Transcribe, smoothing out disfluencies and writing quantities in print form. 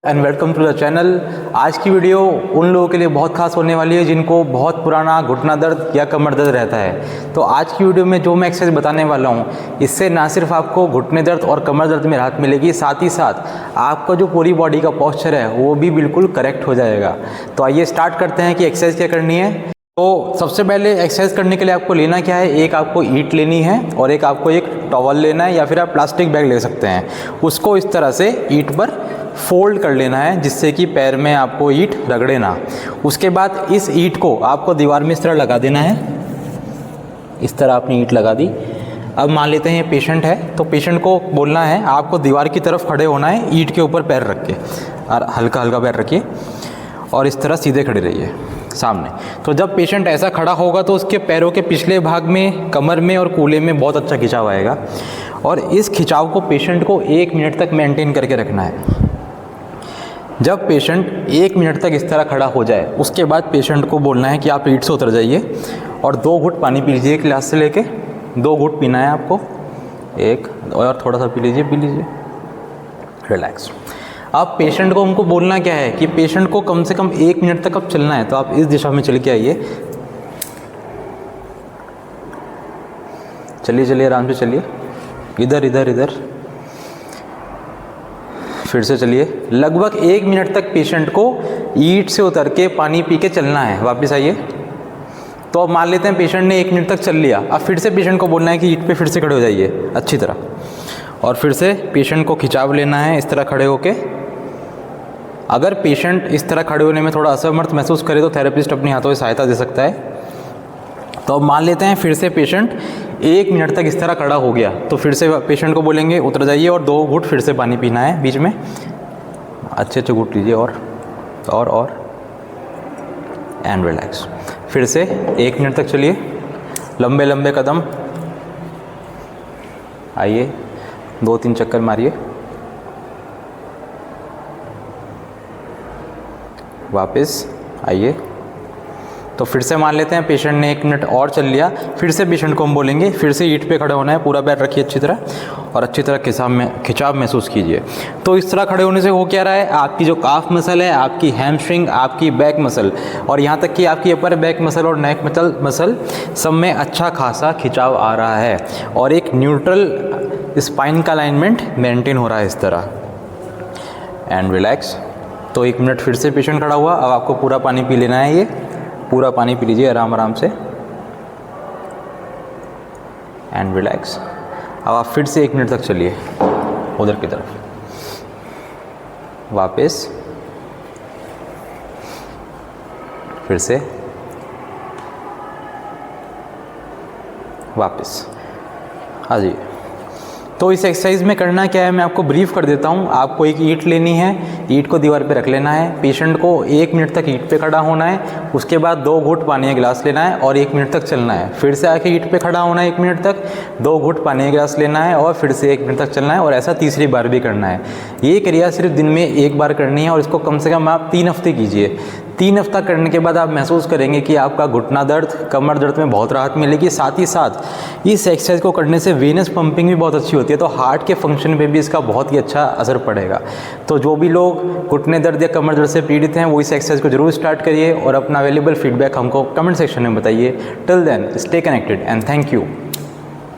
And welcome to the channel. आज की video उन लोगों के लिए बहुत खास होने वाली है जिनको बहुत पुराना घुटना दर्द या कमर दर्द रहता है। तो आज की वीडियो में जो मैं एक्सरसाइज बताने वाला हूँ, इससे ना सिर्फ आपको घुटने दर्द और कमर दर्द में राहत मिलेगी, साथ ही साथ आपका जो पूरी बॉडी का पोस्चर है वो भी बिल्कुल करेक्ट हो जाएगा। तो आइए स्टार्ट करते हैं कि एक्सरसाइज क्या करनी है। तो सबसे पहले एक्सरसाइज करने के लिए आपको लेना क्या है, एक आपको ईंट लेनी है और एक आपको एक टॉवल लेना है या फिर आप प्लास्टिक बैग ले सकते हैं। उसको इस तरह से ईंट पर फोल्ड कर लेना है जिससे कि पैर में आपको ईंट रगड़े ना। उसके बाद इस ईंट को आपको दीवार में इस तरह लगा देना है। इस तरह आपने ईंट लगा दी। अब मान लेते हैं पेशेंट है, तो पेशेंट को बोलना है आपको दीवार की तरफ खड़े होना है, ईंट के ऊपर पैर रख के और हल्का हल्का पैर रखिए और इस तरह सीधे खड़े रहिए सामने। तो जब पेशेंट ऐसा खड़ा होगा तो उसके पैरों के पिछले भाग में, कमर में और कूल्हे में बहुत अच्छा खिंचाव आएगा और इस खिंचाव को पेशेंट को 1 मिनट तक मेंटेन करके रखना है। जब पेशेंट 1 मिनट तक इस तरह खड़ा हो जाए उसके बाद पेशेंट को बोलना है कि आप ईंट से उतर जाइए और 2 घूंट पानी पी लीजिए, गिलास से लेके 2 घूंट पीना है आपको। एक और थोड़ा सा पी लीजिए रिलैक्स। अब पेशेंट को हमको बोलना क्या है कि पेशेंट को कम से कम 1 मिनट तक अब चलना है। तो आप इस दिशा में चल के आइए, चलिए आराम से चलिए, इधर फिर से चलिए। लगभग 1 मिनट तक पेशेंट को ईंट से उतर के पानी पी के चलना है। वापस आइए। तो अब मान लेते हैं पेशेंट ने 1 मिनट तक चल लिया। अब फिर से पेशेंट को बोलना है कि ईंट पे फिर से खड़े हो जाइए अच्छी तरह और फिर से पेशेंट को खिंचाव लेना है इस तरह खड़े होके। अगर पेशेंट इस तरह खड़े होने में थोड़ा असमर्थ महसूस करे तो थेरेपिस्ट अपने हाथों से सहायता दे सकता है। तो अब मान लेते हैं फिर से पेशेंट 1 मिनट तक इस तरह खड़ा हो गया, तो फिर से पेशेंट को बोलेंगे उतर जाइए और 2 घूंट फिर से पानी पीना है बीच में। अच्छे घूंट लीजिए और एंड रिलैक्स। फिर से 1 मिनट तक चलिए, लंबे कदम आइए, 2-3 चक्कर मारिए, वापस आइए। तो फिर से मान लेते हैं पेशेंट ने 1 मिनट और चल लिया। फिर से पेशेंट को हम बोलेंगे फिर से ईंट पे खड़े होना है, पूरा पैर रखिए अच्छी तरह और अच्छी तरह खिंचाव महसूस कीजिए। तो इस तरह खड़े होने से हो क्या रहा है, आपकी जो काफ मसल है, आपकी हैमस्ट्रिंग, आपकी बैक मसल और यहाँ तक कि आपकी अपर बैक मसल और नेक मसल सब में अच्छा खासा खिंचाव आ रहा है और एक न्यूट्रल स्पाइन का अलाइनमेंट मेंटेन हो रहा है इस तरह। And relax. तो 1 मिनट फिर से पेशेंट खड़ा हुआ। अब आपको पूरा पानी पी लेना है, ये पूरा पानी पी लीजिए आराम से एंड रिलैक्स। अब आप फिर से 1 मिनट तक चलिए उधर की तरफ, वापस, फिर से वापस आ जाइए। तो इस एक्सरसाइज में करना क्या है मैं आपको ब्रीफ कर देता हूँ। आपको एक ईंट लेनी है, ईंट को दीवार पे रख लेना है, पेशेंट को 1 मिनट तक ईंट पे खड़ा होना है, उसके बाद 2 घूंट पानी का गिलास लेना है और 1 मिनट तक चलना है। फिर से आके ईंट पे खड़ा होना है 1 मिनट तक, 2 घूंट पानी का गिलास लेना है और फिर से 1 मिनट तक चलना है और ऐसा तीसरी बार भी करना है। ये क्रिया सिर्फ दिन में 1 बार करनी है और इसको कम से कम आप 3 हफ्ते कीजिए। 3 हफ्ता करने के बाद आप महसूस करेंगे कि आपका घुटना दर्द, कमर दर्द में बहुत राहत मिलेगी। साथ ही साथ इस एक्सरसाइज को करने से वेनस पंपिंग भी बहुत अच्छी होती है, तो हार्ट के फंक्शन पे भी इसका बहुत ही अच्छा असर पड़ेगा। तो जो भी लोग घुटने दर्द या कमर दर्द से पीड़ित हैं वो इस एक्सरसाइज को जरूर स्टार्ट करिए और अपना वैल्यूएबल फीडबैक हमको कमेंट सेक्शन में बताइए। Till then stay connected and thank you.